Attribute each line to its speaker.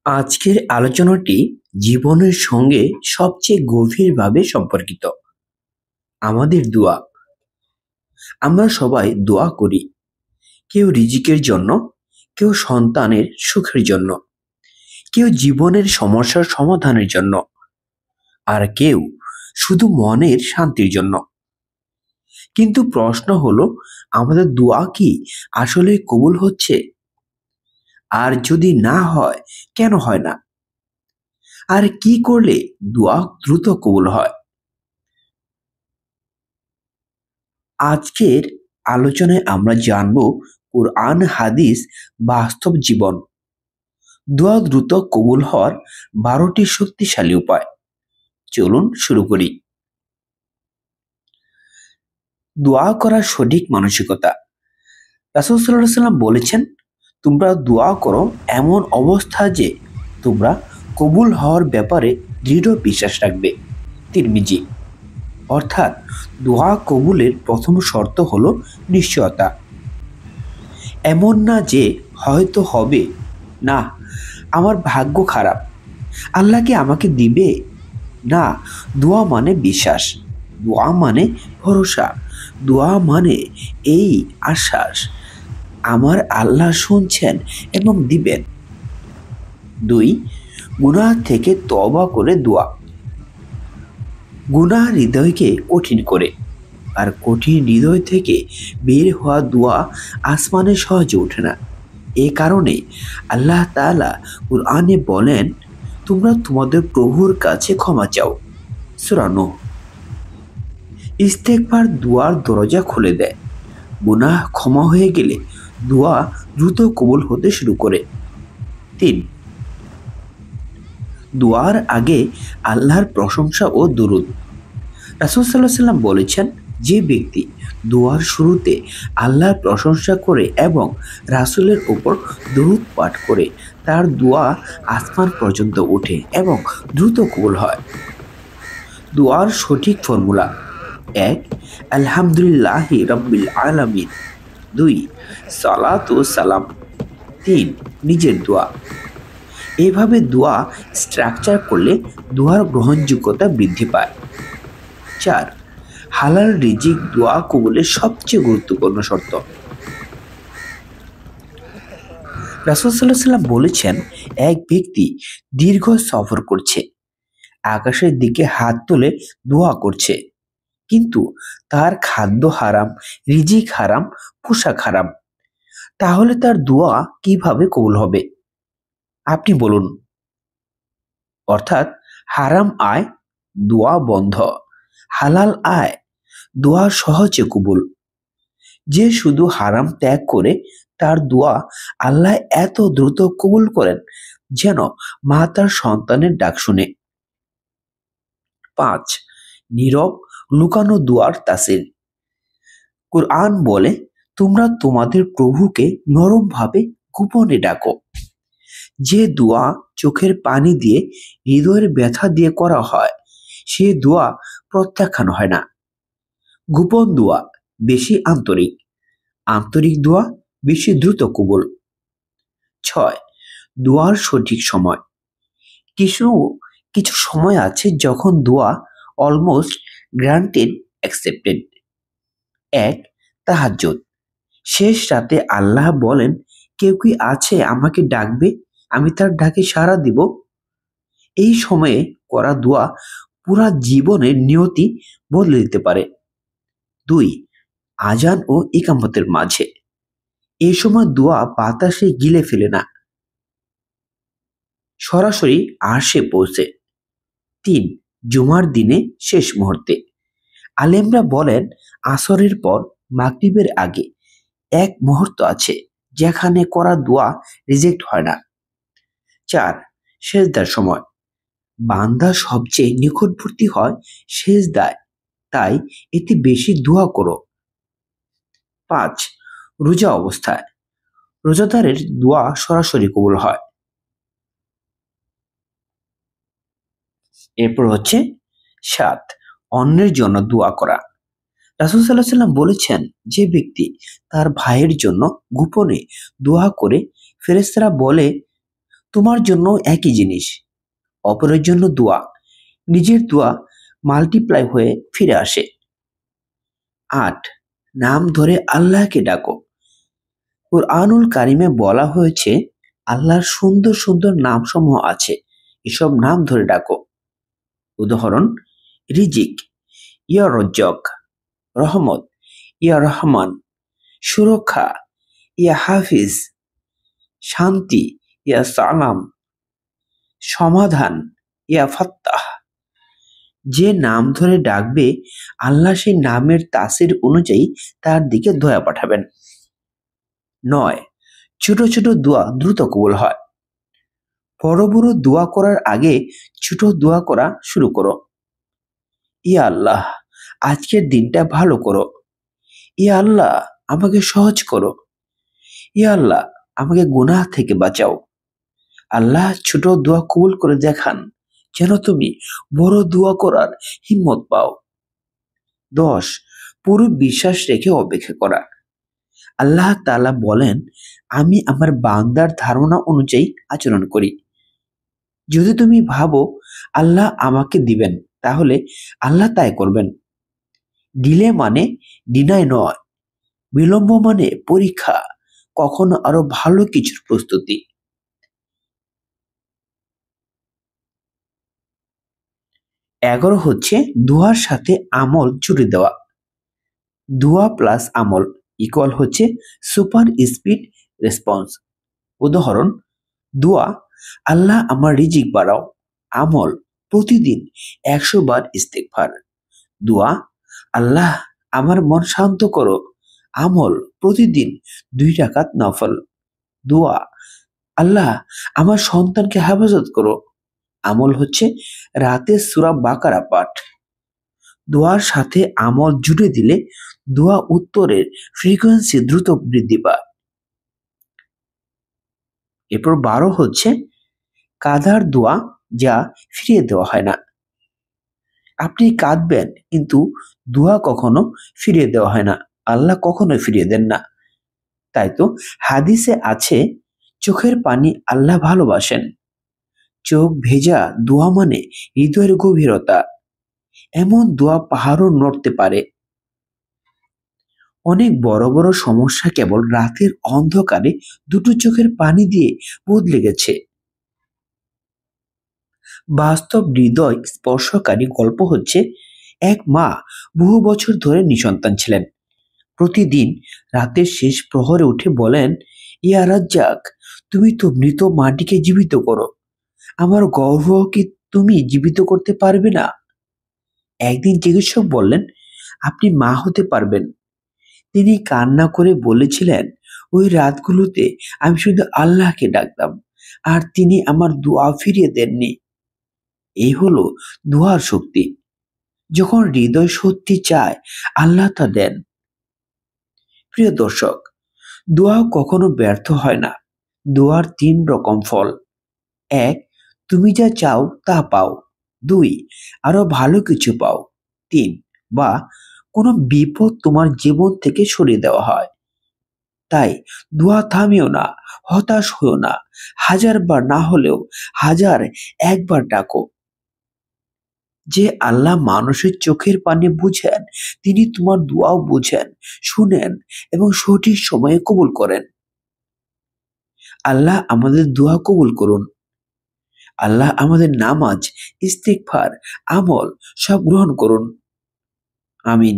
Speaker 1: আজকের আলোচনাটি জীবনের সঙ্গে সবচেয়ে গভীরভাবে সম্পর্কিত। আমাদের দোয়া। আমরা সবাই দোয়া করি, কেউ রিজিকের জন্য, কেউ সন্তানের সুখের জন্য, কেউ জীবনের সমস্যার সমাধানের জন্য, আর কেউ শুধু মনের শান্তির জন্য। কিন্তু প্রশ্ন হলো, আমাদের দোয়া কি আসলে কবুল হচ্ছে? আর যদি না হয়, কেন হয় না? আর কি করলে দোয়া দ্রুত কবুল হয়? আজকের আলোচনায় আমরা জানব কুরআন, হাদিস, বাস্তব জীবন, দোয়া দ্রুত কবুল হওয়ার 12টি শক্তিশালী উপায়। চলুন শুরু করি। দোয়া করার সঠিক মানসিকতা। রাসূল সাল্লাল্লাহু আলাইহি সাল্লাম বলেছেন, তোমরা দোয়া করো এমন অবস্থা যে তোমরা কবুল হওয়ার ব্যাপারে দৃঢ় বিশ্বাস রাখবে। তিরমিজি। অর্থাৎ দোয়া কবুলের প্রথম শর্ত হলো নিশ্চয়তা। এমন না যে হয়তো হবে, না আমার ভাগ্য খারাপ, আল্লাহ কি আমাকে দিবে? না, দোয়া মানে বিশ্বাস, দোয়া মানে ভরসা, দোয়া মানে এই আশ্বাস, আমার আল্লাহ শুনছেন এবং দিবেন। 2. গুনাহ থেকে তওবা করে দোয়া। গুনাহ হৃদয়কে কঠিন করে, আর কঠিন হৃদয় থেকে বের হওয়া দোয়া আসমানে সহজে ওঠে না। এ কারণে আল্লাহ তাআলা কুরআনে বলেন, তোমরা তোমাদের প্রভুর কাছে ক্ষমা চাও। সূরা নূহ। ইস্তেগফার দোয়ার দরজা খুলে দেয়। গুনাহ ক্ষমা হয়ে গেলে দোয়া দ্রুত কবুল হতে শুরু করে। 3. দোয়ার আগে আল্লাহর প্রশংসা ও দুরূদ। রাসূল সাল্লাল্লাহু আলাইহি সাল্লাম বলেছেন, যে ব্যক্তি দোয়ার শুরুতে আল্লাহর প্রশংসা করে এবং রাসূলের উপর দরুদ পাঠ করে, তার দোয়া আসমান পর্যন্ত ওঠে এবং দ্রুত কবুল হয়। দোয়ার সঠিক ফর্মুলা: 1. আলহামদুলিল্লাহি রাব্বিল আলামিন। 2. সালাত ও সালাম। 3. নিজের দোয়া। এভাবে দোয়া স্ট্রাকচার করলে দোয়ার গ্রহণযোগ্যতা বৃদ্ধি পায়। 4. হালাল রিজিক দোয়া কবুলের সবচেয়ে গুরুত্বপূর্ণ শর্ত। রাসূল সাল্লাল্লাহু আলাইহি সাল্লাম বলেছেন, এক ব্যক্তি দীর্ঘ সফর করছে, আকাশের দিকে হাত তুলে দোয়া করছে, কিন্তু তার খাদ্য হারাম, রিজিক হারাম, পোশাক হারাম, তাহলে তার দোয়া কিভাবে কবুল হবে? আপনি বলুন। অর্থাৎ হারাম আয়, দোয়া বন্ধ; হালাল আয়, দোয়া সহজে কবুল। যে শুধু হারাম ত্যাগ করে, তার দোয়া আল্লাহ এত দ্রুত কবুল করেন যেন মা তার সন্তানের ডাক শুনে। 5. নীরব লুকানো দোয়ার তাসির। কুরআন বলে, তোমরা তোমাদের প্রভুকে নরমভাবে গোপনে ডাকো। যে দোয়া চোখের পানি দিয়ে, হৃদয়ের ব্যথা দিয়ে করা হয়, সে দোয়া প্রত্যাখ্যান হয় না। গোপন দোয়া বেশি আন্তরিক, আন্তরিক দোয়া বেশি দ্রুত কবুল। 6. দোয়ার সঠিক সময়। কিছু কিছু সময় আছে যখন দোয়া অলমোস্ট গ্রান্টেড, অ্যাকসেপ্টেড। 1. তাহাজ্জুদ। শেষ রাতে আল্লাহ বলেন, কেউ কি আছে আমাকে ডাকবে, আমি তার ডাকে সাড়া দিব। এই সময়ে করা দোয়া পুরা জীবনের নিয়তি বদলে দিতে পারে। 2. আজান ও ইকামতের মাঝে। এই সময় দোয়া বাতাসে গিলে ফেলে না, সরাসরি আরশে পৌঁছে। 3. জুমার দিনে শেষ মুহূর্তে। আলেমরা বলেন, আসরের পর মাগরিবের আগে এক মুহূর্ত আছে যেখানে করা দোয়া রিজেক্ট হয় না। 4. সেজদার সময়। বান্দা সবচেয়ে নিকটবর্তী হয় সেজদায়, তাই এতে বেশি দোয়া করো। 5. রোজা অবস্থায়। রোজাদারের দোয়া সরাসরি কবুল হয়। এরপর হচ্ছে 7. অন্যের জন্য দোয়া করা। রাসূল সাল্লাল্লাহু আলাইহি সাল্লাম বলেছেন, যে ব্যক্তি তার ভাইয়ের জন্য গোপনে দোয়া করে, ফেরেশতারা বলে, তোমার জন্য একই জিনিস, অপরের জন্য দোয়া, নিজের দোয়া মাল্টিপ্লাই হয়ে ফিরে আসে। 8, নাম ধরে আল্লাহকে ডাকো। কুরআনুল কারিমে বলা হয়েছে আল্লাহর সুন্দর সুন্দর নামসমূহ আছে, এসব নাম ধরে ডাকো। উদাহরণ: রিজিক, ইয়া রজ্জক; রহমত, ইয়া রহমান; সুরক্ষা, ইয়া হাফিজ; শান্তি, ইয়া সালাম; সমাধান, ইয়া ফাত্তাহ। যে নাম ধরে ডাকবে আল্লাহ সেই নামের তাসির অনুযায়ী তার দিকে দয়া পাঠাবেন। 9, ছোট ছোট দোয়া দ্রুত কবুল হয়। বড় বড় দোয়া করার আগে ছোট দোয়া করা শুরু করো। ইয়া আল্লাহ, আজকের দিনটা ভালো করো। ইয়া আল্লাহ, আমাকে সহজ করো। ইয়া আল্লাহ, আমাকে গুনাহ থেকে বাঁচাও। আল্লাহ ছোট দোয়া কবুল করে দেখান যেন তুমি বড় দোয়া করার হিম্মত পাও। 10, পুরো বিশ্বাস রেখে অপেক্ষা করা। আল্লাহ তাআলা বলেন, আমি আমার বান্দার ধারণা অনুযায়ী আচরণ করি। যদি তুমি ভাবো আল্লাহ আমাকে দিবেন, তাহলে আল্লাহ তাই করবেন। ডিলে মানে ডিনাই নয়, বিলম্ব মানে পরীক্ষা, কখনো আরো ভালো কিছুর প্রস্তুতি। 11 হচ্ছে দোয়ার সাথে আমল জুড়ে দেওয়া। দোয়া প্লাস আমল ইকুয়াল হচ্ছে সুপার স্পিড রেসপন্স। উদাহরণ: দোয়া, আল্লাহ আমার রিজিক বাড়াও। আমল, প্রতিদিন 100 বার ইস্তেগফার। দোয়া, আল্লাহ আমার মন শান্ত করো। আমল, প্রতিদিন 2 রাকাত নফল। দোয়া, আল্লাহ আমার সন্তানকে হেফাজত করো। আমল হচ্ছে রাতে সূরা বাকারা পাঠ। দোয়ার সাথে আমল জুড়ে দিলে দোয়া উত্তরের ফ্রিকোয়েন্সি দ্রুত বৃদ্ধি পায়। এরপর 12 হচ্ছে কাঁদার দোয়া যা ফিরিয়ে দেওয়া হয় না। আপনি কাঁদবেন, কিন্তু দোয়া কখনো ফিরিয়ে দেওয়া হয় না, আল্লাহ কখনো ফিরিয়ে দেন না। তাই তো হাদিসে আছে, চোখের পানি আল্লাহ ভালোবাসেন। চোখ ভেজা দোয়া মানে হৃদয়ের গভীরতা। এমন দোয়া পাহাড়ও নড়তে পারে। অনেক বড় বড় সমস্যা কেবল রাতের অন্ধকারে দুটো চোখের পানি দিয়ে বদলে গেছে। বাস্তব হৃদয় স্পর্শকারী গল্প হচ্ছে, এক মা বহু বছর ধরে নিঃসন্তান ছিলেন। প্রতিদিন রাতের শেষ প্রহরে উঠে বলেন, ইয়া রাজ্জাক, তুমি তো মৃত মাটিকে জীবিত করো, আমার গর্ভ কি তুমি জীবিত করতে পারবে না? একদিন চিকিৎসক বললেন, আপনি মা হতে পারবেন। তিনি কান্না করে বলেছিলেন, ওই রাতগুলোতে আমি শুধু আল্লাহকে ডাকতাম, আর তিনি আমার দোয়া ফিরিয়ে দেননি। এই হলো দোয়ার শক্তি। যখন হৃদয় সত্যি চায়, আল্লাহ তা দেন। প্রিয় দর্শক, দোয়া কখনো ব্যর্থ হয় না। দোয়ার 3 রকম ফল: 1, তুমি যা চাও তা পাও। 2, আরো ভালো কিছু পাও। 3, বা কোনো বিপদ তোমার জীবন থেকে সরিয়ে দেওয়া হয়। তাই দোয়া থামিও না, হতাশ হও না। 1000 বার না হলেও 1001 বার ডাকো। যে আল্লাহ মানুষের চোখের পানি বুঝেন, তিনি তোমার দোয়াও বুঝেন, শুনেন এবং সঠিক সময়ে কবুল করেন। আল্লাহ আমাদের দোয়া কবুল করুন। আল্লাহ আমাদের নামাজ, ইস্তিগফার, আমল সব গ্রহণ করুন। আমিন।